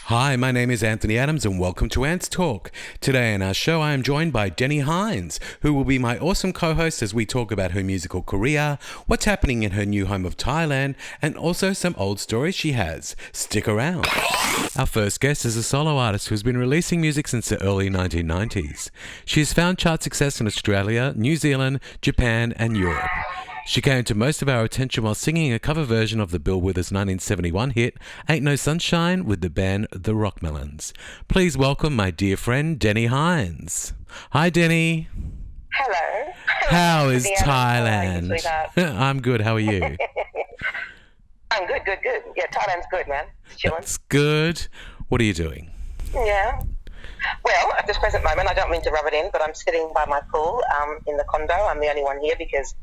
Hi, my name is Anthony Adams and welcome to Ants Talk. Today in our show I am joined by Deni Hines, who will be my awesome co-host as we talk about her musical career, what's happening in her new home of Thailand, and also some old stories she has. Stick around. Our first guest is a solo artist who has been releasing music since the early 1990s. She has found chart success in Australia, New Zealand, Japan and Europe. She came to most of our attention while singing a cover version of the Bill Withers 1971 hit Ain't No Sunshine with the band The Rockmelons. Please welcome my dear friend Deni Hines. Hi Deni. Hello. How is Thailand? Thailand? I'm good, how are you? I'm good. Yeah, Thailand's good, man. It's chilling. It's good. What are you doing? Yeah. Well, at this present moment, I don't mean to rub it in, but I'm sitting by my pool in the condo. I'm the only one here because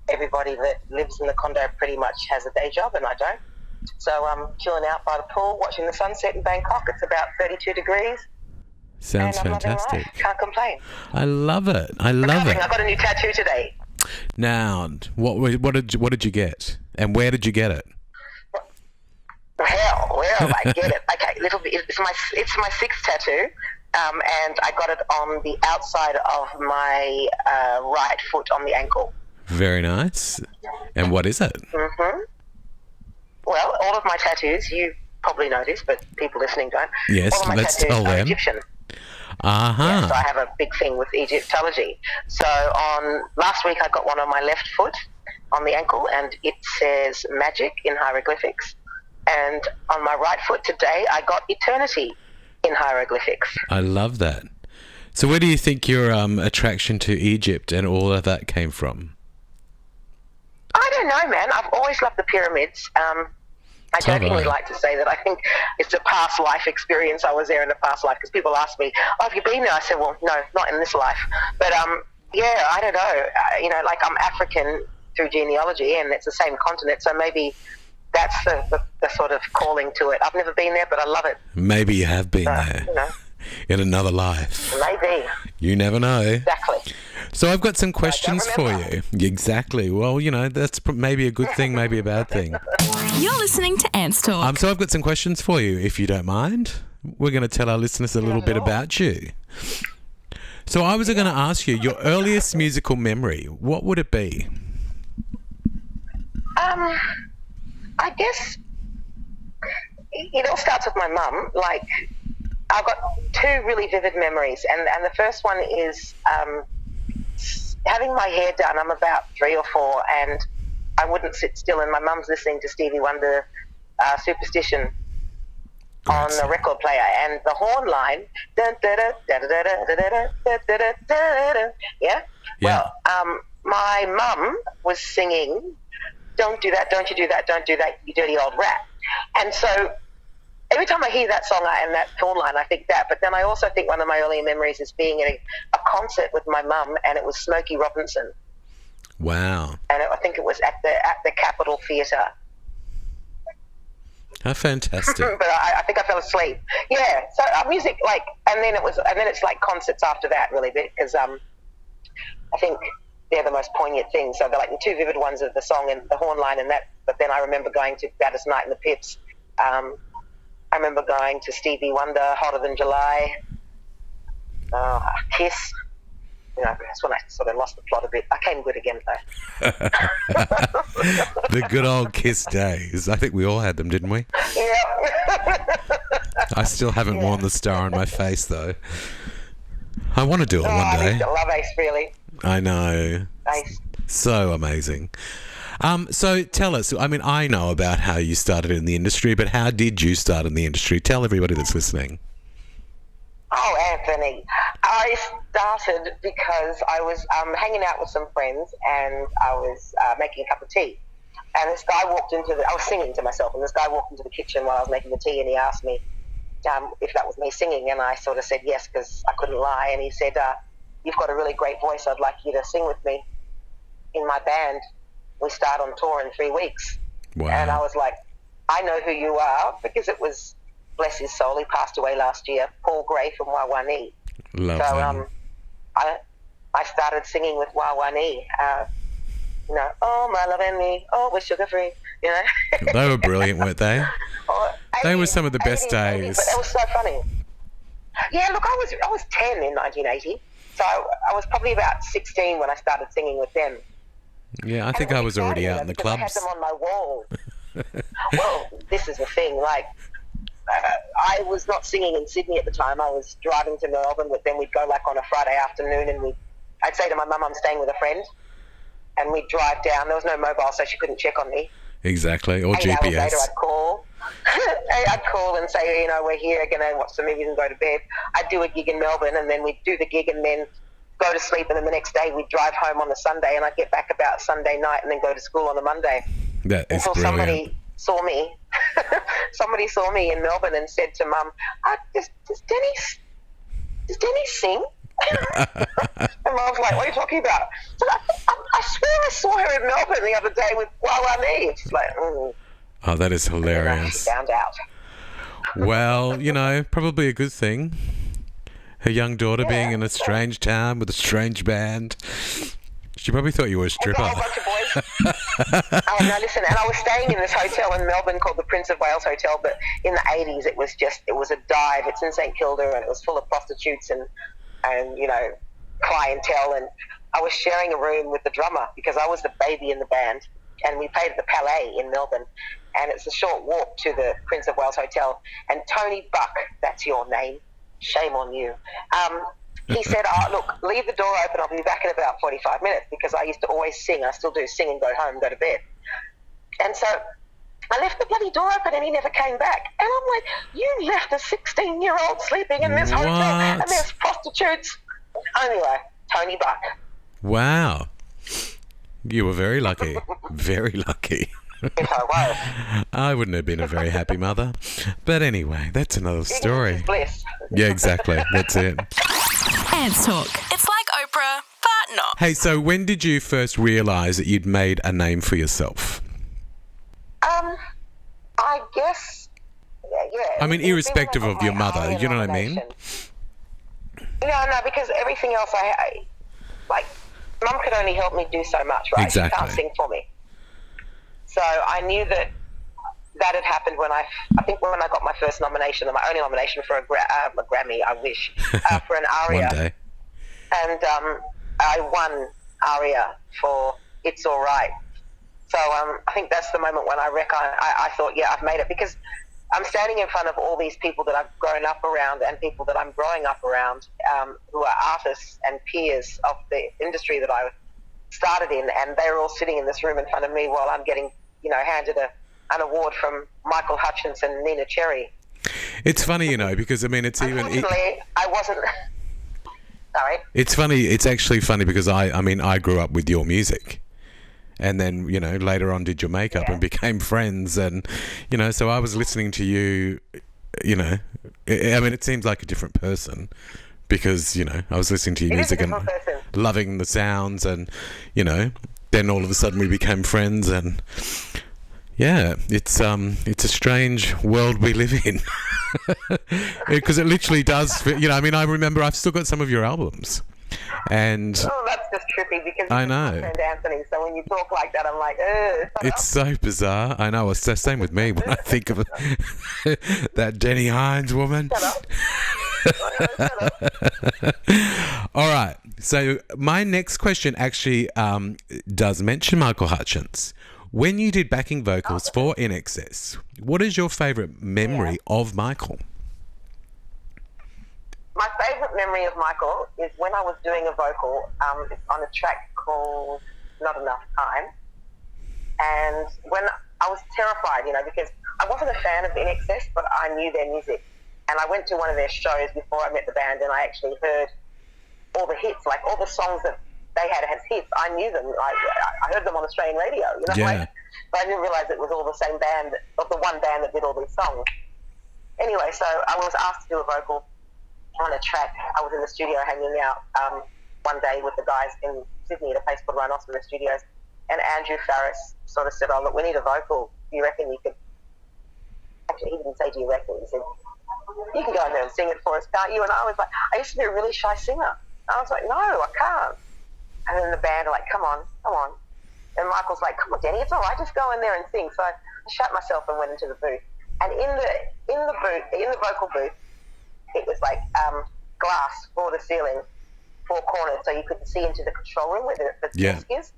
everybody that lives in the condo pretty much has a day job and I don't. So I'm chilling out by the pool, watching the sunset in Bangkok. It's about 32 degrees. Sounds and I'm loving fantastic. life. Can't complain. I love it. I got a new tattoo today. Now, what did you get? And where did you get it? Hell, where did I get it? Okay, little bit. It's my sixth tattoo, and I got it on the outside of my right foot on the ankle. Very nice. And what is it? Mm-hmm. Well, all of my tattoos, you probably know this, but people listening don't. Yes, all of my let's tattoos tell are them. Egyptian. Uh-huh. Yeah, so I have a big thing with Egyptology. So last week I got one on my left foot on the ankle, and it says magic in hieroglyphics. And on my right foot today, I got eternity in hieroglyphics. I love that. So where do you think your attraction to Egypt and all of that came from? I don't know, man. I've always loved the pyramids. I jokingly like to say that I think it's a past life experience. I was there in a past life because people ask me, "Oh, have you been there?" I said, "Well, no, not in this life." But yeah, I don't know. Like I'm African through genealogy, and it's the same continent, so maybe that's the sort of calling to it. I've never been there, but I love it. Maybe you have been there. You know, in another life. maybe. You never know. Exactly. So I've got some questions for you. Exactly. Well, that's maybe a good thing, maybe a bad thing. You're listening to Ants Talk. So I've got some questions for you, if you don't mind. We're going to tell our listeners a little bit about you. So I was going to ask you, your earliest musical memory, what would it be? I guess it all starts with my mum. Like, I've got two really vivid memories, and the first one is having my hair done. I'm about 3 or 4, and I wouldn't sit still, and my mum's listening to Stevie Wonder, Superstition, on the record player, and the horn line, yeah? Well, my mum was singing, "Don't do that, don't you do that, don't do that, you dirty old rat." And so every time I hear that song and that horn line, I think that. But then I also think one of my earlier memories is being at a concert with my mum, and it was Smokey Robinson. Wow. And I think it was at the Capitol Theatre. How fantastic. But I think I fell asleep. Yeah. So music, and then it's like concerts after that, really, because I think they're the most poignant things. So they're like the two vivid ones of the song and the horn line and that. But then I remember going to Gladys Knight and the Pips. I remember going to Stevie Wonder, Hotter Than July, Kiss. That's when I sort of lost the plot a bit. I came good again, though. The good old Kiss days. I think we all had them, didn't we? Yeah. I still haven't worn the star on my face, though. I want to do it one day. I love Ace, really. I know. Ace. So amazing. So tell us, I know about how you started in the industry, but how did you start in the industry? Tell everybody that's listening. Oh, Anthony. I started because I was hanging out with some friends, and I was making a cup of tea. And this guy walked I was singing to myself, and this guy walked into the kitchen while I was making the tea, and he asked me if that was me singing, and I sort of said yes, because I couldn't lie. And he said, "You've got a really great voice. I'd like you to sing with me in my band. We start on tour in 3 weeks." Wow. And I was like, "I know who you are," because it was, bless his soul, he passed away last year, Paul Gray from Wawani. Love so them. I started singing with Wawani. Oh, my love and me, oh, we're sugar free. you know. They were brilliant, weren't they? Or They were 80s, some of the best 80s, days. but that was so funny. Yeah, look, I was 10 in 1980, so I was probably about 16 when I started singing with them. Yeah, I think I was already out in the because I had clubs. them on my wall. Well, this is the thing, like, I was not singing in Sydney at the time. I was driving to Melbourne, but then we'd go like on a Friday afternoon and I'd say to my mum, I'm staying with a friend, and we'd drive down. There was no mobile, so she couldn't check on me. Exactly, or 8 GPS. hours later, I'd call. I'd call and say, we're here, going to watch some movies and go to bed. I'd do a gig in Melbourne, and then we'd do the gig and then go to sleep, and then the next day we'd drive home on the Sunday, and I'd get back about Sunday night and then go to school on the Monday. That is until brilliant. Somebody saw me. Somebody saw me in Melbourne and said to Mum, does Denis sing? And Mum was like, what are you talking about? So I swear I saw her in Melbourne the other day with Wawa Me. She's like, Oh, that is hilarious. She found out. Well, probably a good thing. Her young daughter being in a strange town with a strange band. She probably thought you were a stripper. A whole bunch of boys. Oh, no, listen, and I was staying in this hotel in Melbourne called the Prince of Wales Hotel, but in the 80s it was a dive. It's in St Kilda, and it was full of prostitutes and clientele, and I was sharing a room with the drummer because I was the baby in the band, and we played at the Palais in Melbourne, and it's a short walk to the Prince of Wales Hotel, and Tony Buck, that's your name, shame on you, he said, look, leave the door open, I'll be back in about 45 minutes, because I used to always sing. I still do sing and go home, go to bed. And so I left the bloody door open and he never came back. And I'm like, you left a 16-year-old sleeping in this hotel and there's prostitutes. Anyway, Tony Buck. Wow. You were very lucky. Very lucky. Yes, I was. I wouldn't have been a very happy mother. But anyway, that's another story. Bliss. Yeah, exactly. That's it. Ants Talk. It's like Oprah, but not. Hey, so when did you first realise that you'd made a name for yourself? I guess, yeah. I mean, irrespective of your mother, you know what I mean? No, because everything else Mum could only help me do so much, right? Exactly. She can't sing for me. So I knew that had happened when I think when I got my first nomination, my only nomination for a Grammy, I wish, for an aria. One day. And I won aria for It's All Right. So I think that's the moment when I thought, yeah, I've made it, because I'm standing in front of all these people that I've grown up around and people that I'm growing up around, who are artists and peers of the industry that I started in, and they're all sitting in this room in front of me while I'm getting, handed an award from Michael Hutchence and Nina Cherry. It's funny, because it's even... Unfortunately, I wasn't... Sorry? It's funny. It's actually funny because I grew up with your music. And then, later on did your makeup and became friends. And, so I was listening to you, it seems like a different person because, I was listening to your music and loving the sounds and, then all of a sudden we became friends and, yeah, it's a strange world we live in because it literally does, I remember I've still got some of your albums. And that's just trippy because I know. And Anthony, so when you talk like that, I'm like, ugh. It's so bizarre. I know. It's the same with me when I think of that Deni Hines woman. Shut up. All right. So my next question actually does mention Michael Hutchence. When you did backing vocals for In Excess, what is your favourite memory of Michael? My favourite memory of Michael is when I was doing a vocal on a track called Not Enough Time. And when I was terrified, because I wasn't a fan of In Excess, but I knew their music. And I went to one of their shows before I met the band, and I actually heard all the hits, like all the songs that they had as hits. I knew them. I heard them on Australian radio, but I didn't realise it was all the same band, of the one band that did all these songs. Anyway, so I was asked to do a vocal on a track. I was in the studio hanging out one day with the guys in Sydney at a place called Rhinoceros Studios, and Andrew Farris sort of said, look, we need a vocal. Do you reckon you could... Actually, he didn't say, do you reckon? He said, you can go in there and sing it for us, can't you? And I was like, I used to be a really shy singer. I was like, no, I can't. And then the band are like, come on. And Michael's like, come on, Deni, it's all right, just go in there and sing. So I shut myself and went into the booth. And in the vocal booth, it was like glass floor to ceiling, four corners, so you could see into the control room where the desk is.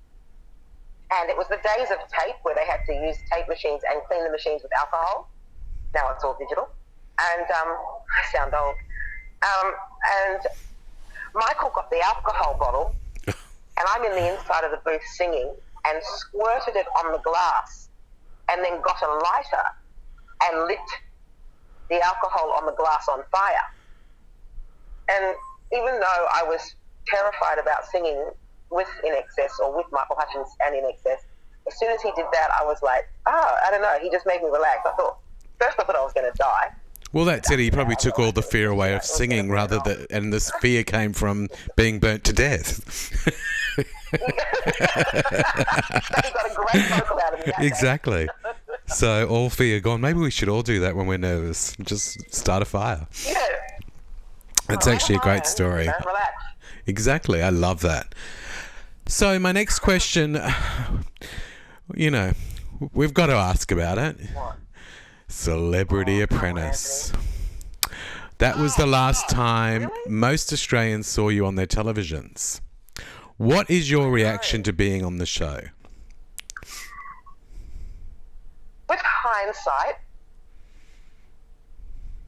And it was the days of tape where they had to use tape machines and clean the machines with alcohol. Now it's all digital. And I sound old. And Michael got the alcohol bottle, and I'm in the inside of the booth singing, and squirted it on the glass, and then got a lighter and lit the alcohol on the glass on fire. And even though I was terrified about singing with In Excess or with Michael Hutchence and In Excess, as soon as he did that, I was like, I don't know, he just made me relax. I thought I was going to die. Well, that's it. He probably took all the fear away of singing and this fear came from being burnt to death. So he got a great vocal out of me. Exactly. So all fear gone. Maybe we should all do that when we're nervous. Just start a fire. Yeah. It's actually a great story. Relax. Exactly. I love that. So my next question, we've got to ask about it. What? Celebrity Apprentice. That was the last time most Australians saw you on their televisions. What is your reaction to being on the show? With hindsight,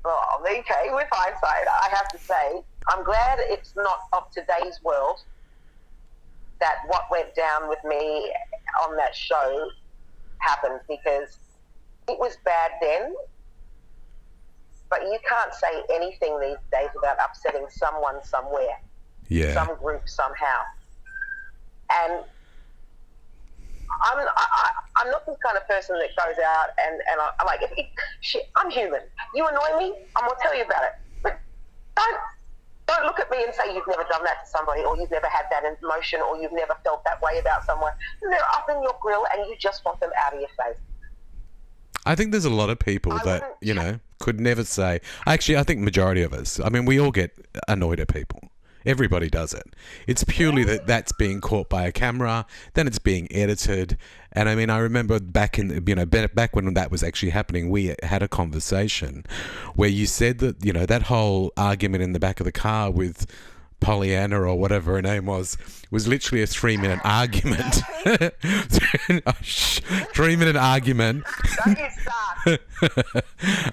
with hindsight, I have to say, I'm glad it's not of today's world that what went down with me on that show happened, because it was bad then, but you can't say anything these days without upsetting someone somewhere, some group somehow. And I'm not the kind of person that goes out and I'm like, I'm human. You annoy me, I'm going to tell you about it. But don't look at me and say you've never done that to somebody, or you've never had that emotion, or you've never felt that way about someone. And they're up in your grill and you just want them out of your face. I think there's a lot of people that, could never say. Actually, I think majority of us, we all get annoyed at people. Everybody does it. It's purely that's being caught by a camera, then it's being edited. And I remember back back when that was actually happening, we had a conversation where you said that, that whole argument in the back of the car with Pollyanna or whatever her name was literally a 3-minute argument. 3-minute argument.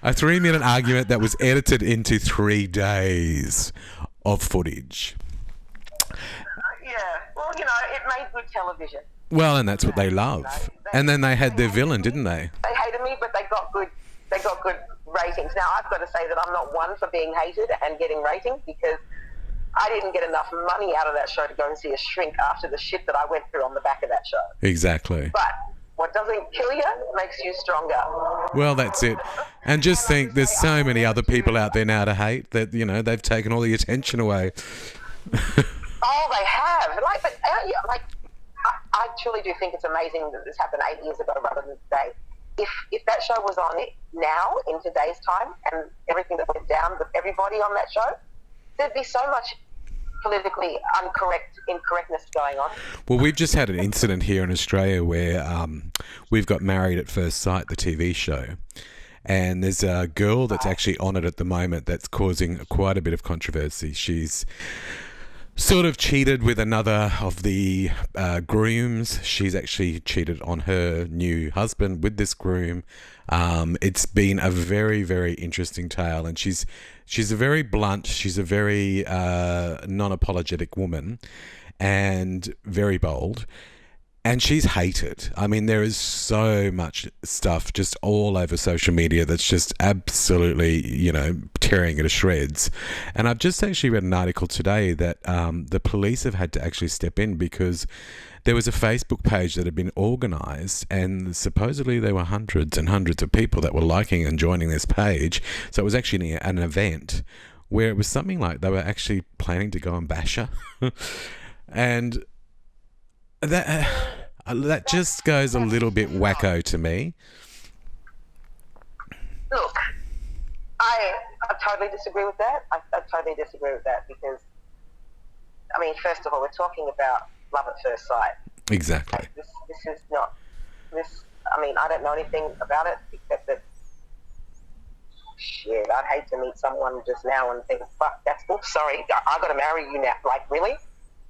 A 3-minute argument that was edited into 3 days of footage. Well, it made good television. Well, and that's what they love. And then they had their villain, didn't they? They hated me, but they got good ratings. Now, I've got to say that I'm not one for being hated and getting ratings, because I didn't get enough money out of that show to go and see a shrink after the shit that I went through on the back of that show. Exactly. But what doesn't kill you makes you stronger. Well, that's it. And just think, there's so many other people out there now to hate that, they've taken all the attention away. Oh, they have. I truly do think it's amazing that this happened 8 years ago rather than today. If that show was on it now, in today's time, and everything that went down with everybody on that show, there'd be so much politically incorrectness going on. Well, we've just had an incident here in Australia where we've got Married at First Sight, the TV show, and there's a girl that's actually on it at the moment that's causing quite a bit of controversy. She's sort of cheated with another of the grooms. She's actually cheated on her new husband with this groom. It's been a very, very interesting tale, and she's a very blunt, she's a very non-apologetic woman, and very bold. And she's hated. There is so much stuff just all over social media that's just absolutely, tearing it to shreds. And I've just actually read an article today that the police have had to actually step in because there was a Facebook page that had been organised, and supposedly there were hundreds and hundreds of people that were liking and joining this page. So it was actually an event where it was something like they were actually planning to go and bash her. And that just goes a little bit wacko to me. Look, I totally disagree with that. I totally disagree with that because, first of all, we're talking about love at first sight. Exactly. Like, this is not this. I mean, I don't know anything about it except that shit. I'd hate to meet someone just now and think, fuck, oops, sorry, I got to marry you now. Like, really?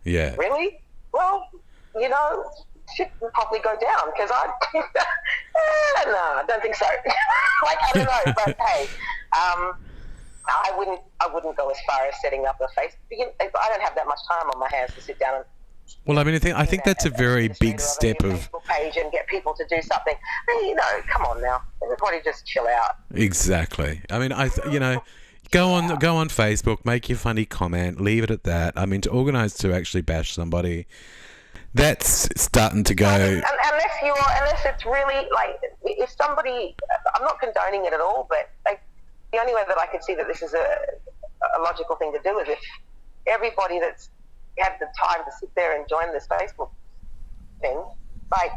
Yeah. Really? Well, you know, shit will probably go down because no, I don't think so. Like, I don't know, but hey, I wouldn't go as far as setting up a Facebook. I don't have that much time on my hands to sit down and. Well, I mean, I think that's a very big step of Facebook page and get people to do something. You know, come on now, everybody just chill out. Exactly. I mean, go on Facebook, make your funny comment, leave it at that. I mean, to organise to actually bash somebody, that's starting to go. Unless it's really like, if somebody, I'm not condoning it at all, but the only way that I could see that this is a logical thing to do is if everybody that's had the time to sit there and join this Facebook thing, like,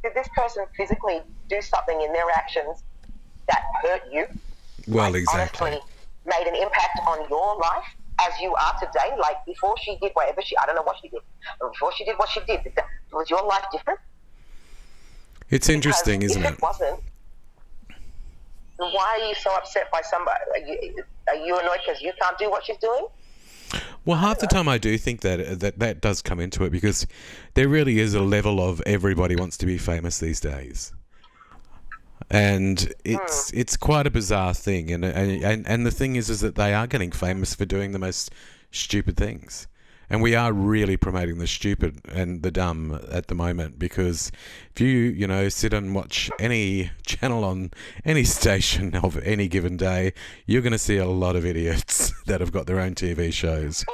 did this person physically do something in their actions that hurt you? Well, like, exactly. Honestly, made an impact on your life as you are today? Like, before she did whatever I don't know what she did, but before she did what she did, was your life different? It's interesting, Because isn't if it? it wasn't, then why are you so upset by somebody? Are you annoyed because you can't do what she's doing? Well, half the time I do think that does come into it, because there really is a level of everybody wants to be famous these days. And it's quite a bizarre thing, and the thing is that they are getting famous for doing the most stupid things, and we are really promoting the stupid and the dumb at the moment, because if you sit and watch any channel on any station of any given day, you're going to see a lot of idiots that have got their own TV shows,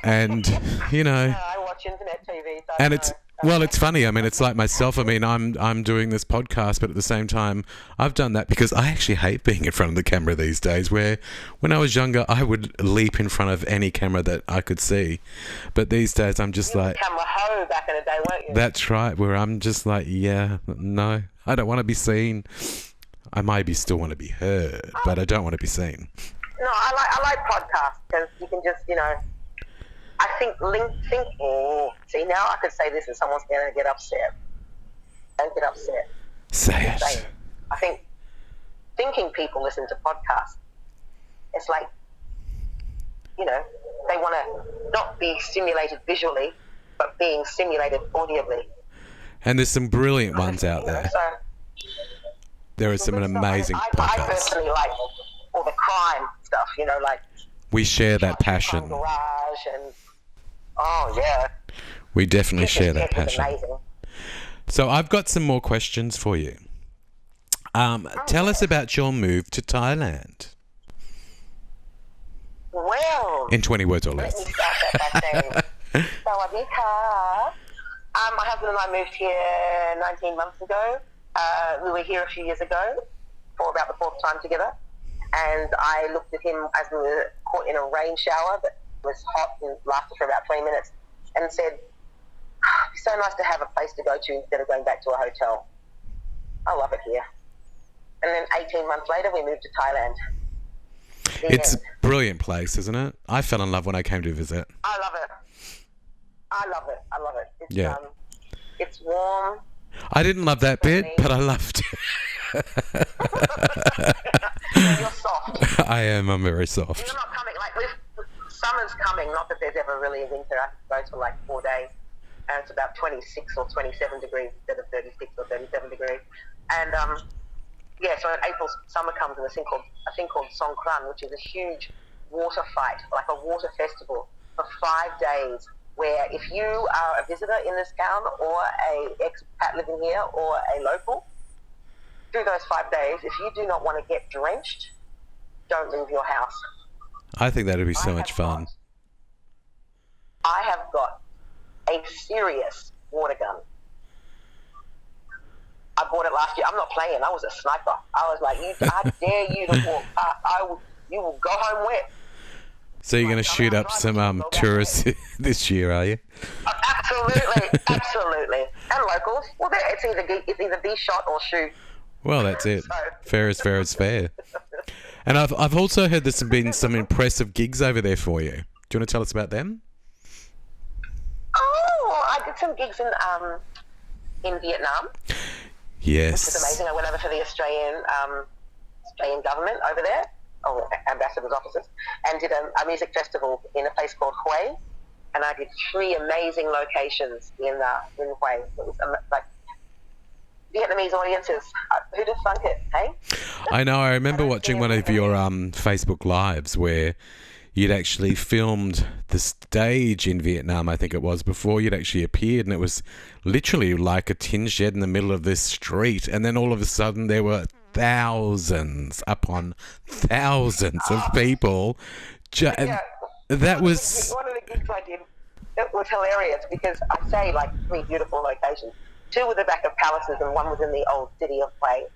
and I watch internet TV, so and it's funny. I mean, it's like myself. I mean, I'm doing this podcast, but at the same time, I've done that because I actually hate being in front of the camera these days. Where when I was younger, I would leap in front of any camera that I could see, but these days I'm just like, camera hoe back in the day, weren't you? that's right. Where I'm just like, yeah, no, I don't want to be seen. I maybe still want to be heard, but I don't want to be seen. No, I like podcasts because you can just, I think, see, now I could say this and someone's going to get upset. Don't get upset. Say it. I think thinking people listen to podcasts, it's like, they want to not be stimulated visually, but being stimulated audibly. And there's some brilliant ones out there. There are some amazing I podcasts. personally like all the crime stuff, like We share that passion. Garage and oh yeah. We definitely share that It was passion. amazing. So I've got some more questions for you. Tell us about your move to Thailand. Well, In 20 words or let less. me start that by saying, Sawadee ka. My husband and I moved here 19 months ago. We were here a few years ago for about the fourth time together. And I looked at him as we were caught in a rain shower that was hot and lasted for about 20 minutes and said, it's so nice to have a place to go to instead of going back to a hotel. I love it here. And then 18 months later, we moved to Thailand. It's a brilliant place, isn't it? I fell in love when I came to visit. I love it. It's, Yeah. It's warm. I didn't love that bit, but I loved it. You're soft. I am. I'm very soft. You're not coming, summer's coming, not that there's ever really a winter. I go for 4 days, and it's about 26 or 27 degrees instead of 36 or 37 degrees. And, so in April, summer comes and a thing called Songkran, which is a huge water fight, like a water festival for 5 days, where if you are a visitor in this town or a expat living here or a local, through those 5 days, if you do not want to get drenched, don't leave your house. I think that would be so much fun. I have got a serious water gun. I bought it last year. I'm not playing. I was a sniper. I was like, I dare you to walk past. You will go home wet. So you're going to shoot up some tourists this year, are you? Absolutely. And locals. Well, it's either be shot or shoot. Well, that's it. Fair is fair is fair. And I've also heard there's been some impressive gigs over there for you. Do you want to tell us about them? Oh, some gigs in Vietnam, Yes. which was amazing. I went over for the Australian government over there, or ambassadors' offices, and did a music festival in a place called Hue, and I did 3 amazing locations in Hue. It was like Vietnamese audiences. Who'd have thunk it, hey? I know. I remember watching one of your Facebook Lives where you'd actually filmed the stage in Vietnam, I think it was, before you'd actually appeared, and it was literally like a tin shed in the middle of this street, and then all of a sudden there were thousands upon thousands of people. That was... One of the gigs I did, it was hilarious because I say like 3 beautiful locations. 2 were the back of palaces and 1 was in the old city of Hue.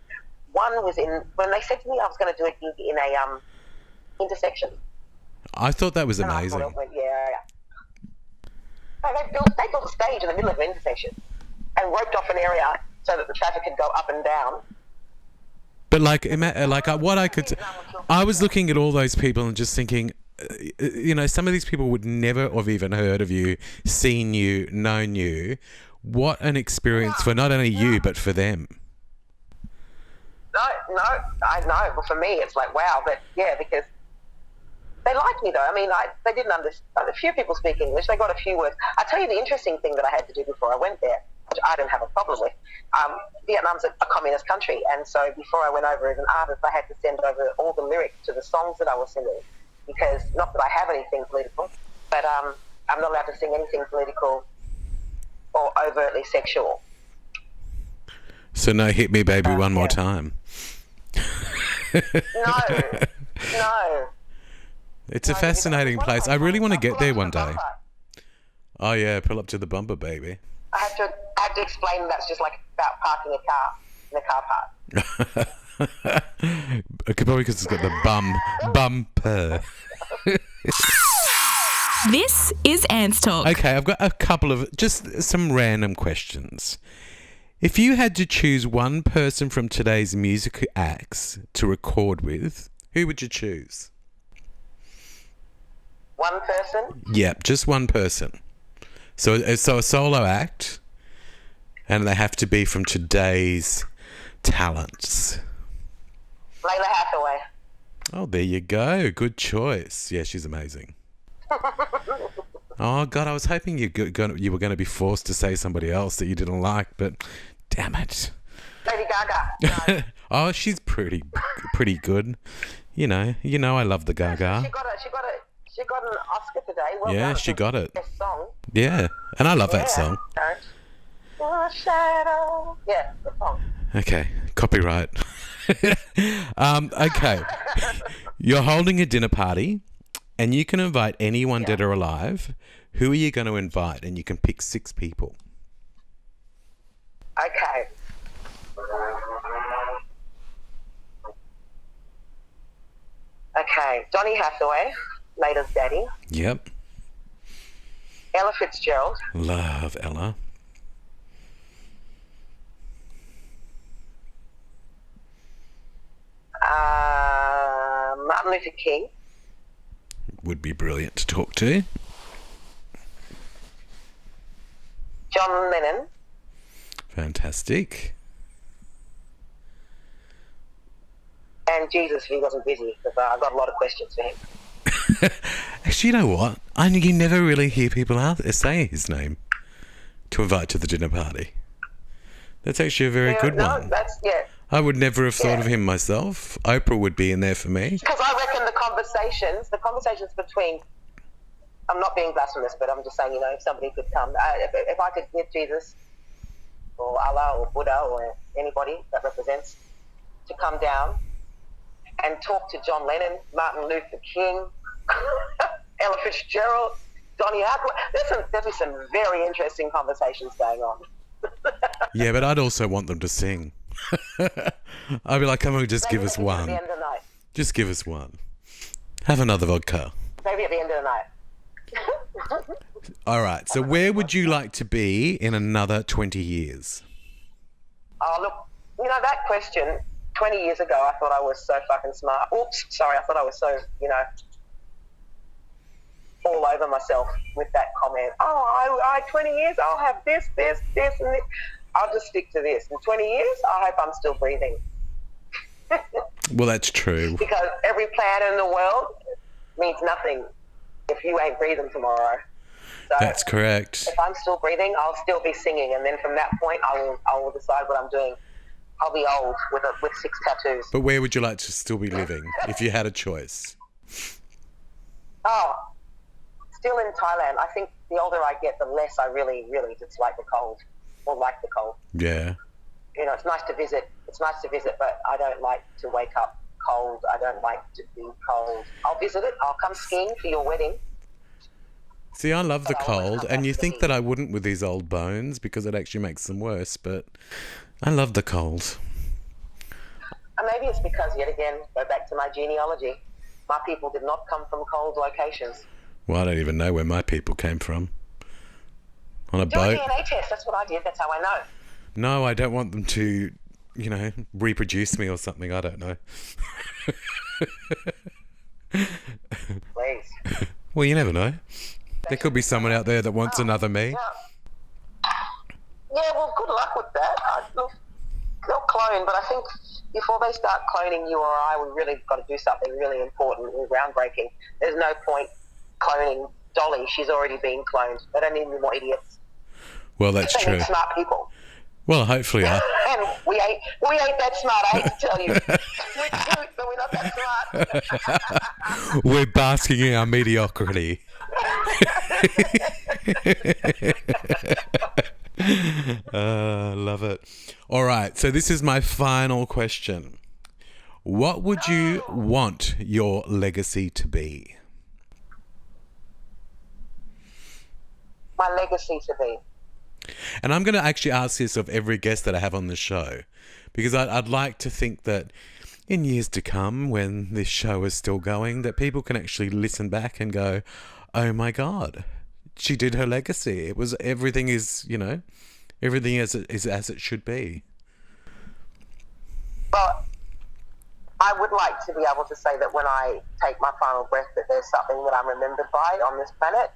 1 was when they said to me I was going to do a gig in a intersection. I thought that was and amazing. I thought they built a stage in the middle of an intersection and roped off an area so that the traffic could go up and down. But I was looking at all those people and just thinking, some of these people would never have even heard of you, seen you, known you. What an experience for not only you, but for them. No, I know. Well, for me, it's like, wow. But yeah, because they liked me though. I mean, they didn't understand. A few people speak English. They got a few words. I'll tell you the interesting thing that I had to do before I went there, which I didn't have a problem with. Vietnam's a communist country, and so before I went over as an artist, I had to send over all the lyrics to the songs that I was singing, because not that I have anything political, but I'm not allowed to sing anything political or overtly sexual. So no Hit Me Baby One More Time. No. It's a fascinating place. I really want to get there one day. Oh yeah, pull up to the bumper, baby. I have to explain that's just like about parking a car in a car park. Probably because it's got the bumper. This is Ants Talk. Okay, I've got a couple of just some random questions. If you had to choose one person from today's music acts to record with, who would you choose? One person? Yeah, just one person. So a solo act, and they have to be from today's talents. Layla Hathaway. Oh, there you go. Good choice. Yeah, she's amazing. Oh, God, I was hoping you were going to be forced to say somebody else that you didn't like, but damn it. Lady Gaga. No. Oh, she's pretty good. You know, I love the Gaga. She got an Oscar today. Well yeah, done. she got it. Best song. Yeah, and I love that song. Shadow. Yeah, good song. Okay, copyright. Okay, you're holding a dinner party, and you can invite anyone dead or alive. Who are you going to invite? And you can pick 6 people. Okay. Okay, Deni Hathaway, Lada's daddy. Yep. Ella Fitzgerald. Love Ella. Martin Luther King. Would be brilliant to talk to. John Lennon. Fantastic. And Jesus, if he wasn't busy, because I've got a lot of questions for him. Actually, you know what? You never really hear people say his name to invite to the dinner party. That's actually a very good one. I would never have thought of him myself. Oprah would be in there for me. Because I reckon the conversations between, I'm not being blasphemous, but I'm just saying, if somebody could come, if I could get Jesus or Allah or Buddha or anybody that represents to come down and talk to John Lennon, Martin Luther King, Ella Fitzgerald, Deni Hathaway. There'll be some very interesting conversations going on. Yeah, but I'd also want them to sing. I'd be like, come on, just give us one. At the end of the night. Just give us one. Have another vodka. Maybe at the end of the night. All right, so where would you like to be in another 20 years? Oh, look, that question, 20 years ago, I thought I was so fucking smart. Oops, sorry, I thought I was so, all over myself with that comment. Oh, I 20 years, I'll have this, and this. I'll just stick to this. In 20 years, I hope I'm still breathing. Well, that's true. Because every planet in the world means nothing if you ain't breathing tomorrow. So That's correct. if I'm still breathing, I'll still be singing, and then from that point, I will decide what I'm doing. I'll be old with 6 tattoos. But where would you like to still be living if you had a choice? Oh, still in Thailand. I think the older I get, the less I really, really dislike the cold or like the cold. Yeah. You know, it's nice to visit, but I don't like to wake up cold. I don't like to be cold. I'll visit it. I'll come skiing for your wedding. See, I love the But I always cold, come and back you to the think heat. that I wouldn't with these old bones because it actually makes them worse, but I love the cold. And maybe it's because, yet again, go back to my genealogy. My people did not come from cold locations. Well, I don't even know where my people came from. On a Do a boat? DNA test. That's what I did. That's how I know. No, I don't want them to, reproduce me or something. I don't know. Please. Well, you never know. There could be someone out there that wants another me. Yeah, well, good luck with that. They'll clone, but I think before they start cloning you or I, we really got to do something really important and groundbreaking. There's no point cloning Dolly. She's already been cloned. They don't need any more idiots. Well, that's They true. need smart people. Well, hopefully I... And we ain't that smart, I hate to tell you. We're cute, but we're not that smart. We're basking in our mediocrity. Love it. All right, so this is my final question. What would you want your legacy to be? My legacy to be. And I'm going to actually ask this of every guest that I have on the show, because I'd like to think that in years to come, when this show is still going, that people can actually listen back and go, oh my God, she did her legacy. It was, everything is, everything as it should be. But I would like to be able to say that when I take my final breath, that there's something that I'm remembered by on this planet.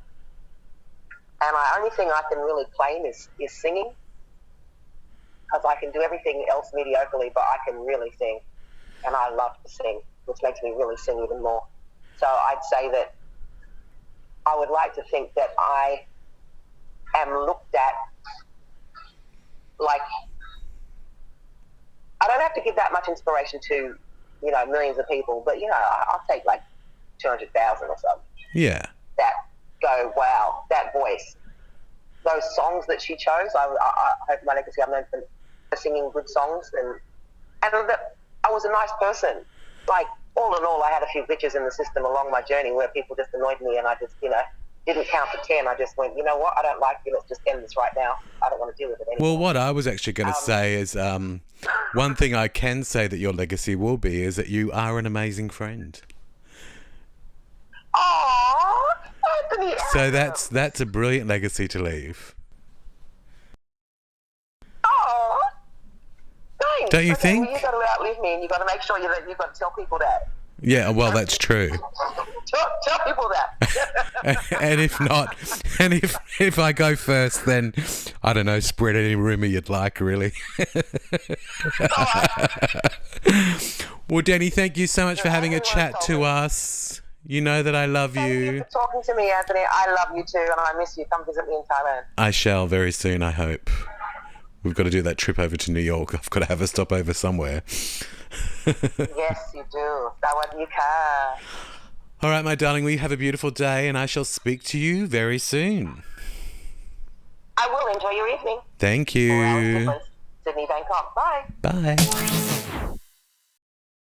And the only thing I can really claim is singing, because I can do everything else mediocrely, but I can really sing, and I love to sing, which makes me really sing even more. So I'd say that I would like to think that I am looked at like, I don't have to give that much inspiration to, millions of people, but, I'll take like 200,000 or something. Yeah. That go, wow, that voice, those songs that she chose. I hope my legacy, I'm known for singing good songs, and that I was a nice person. Like, all in all, I had a few glitches in the system along my journey where people just annoyed me, and I just, didn't count to 10. I just went, you know what, I don't like you, let's just end this right now. I don't want to deal with it anymore. Well, what I was actually going to say is one thing I can say that your legacy will be is that you are an amazing friend. Aww, Anthony. So that's a brilliant legacy to leave. Aww, thanks. Don't you Okay, think? well, you've got to outlive me, and you've got to make sure you've got to tell people that. Yeah, well, that's true. Tell people that. And if not, and if I go first, then I don't know, spread any rumor you'd like, really. Well, Deni, thank you so much for having a chat to us. You know that I love Thank you you. for talking to me, Anthony. I love you too, and I miss you. Come visit me in Thailand. I shall very soon, I hope. We've got to do that trip over to New York. I've got to have a stopover somewhere. Yes, you do. Sawadee-ka. All right, my darling, we have a beautiful day, and I shall speak to you very soon. I will. Enjoy your evening. Thank 4 hours you. difference. Sydney, Bangkok. Bye. Bye.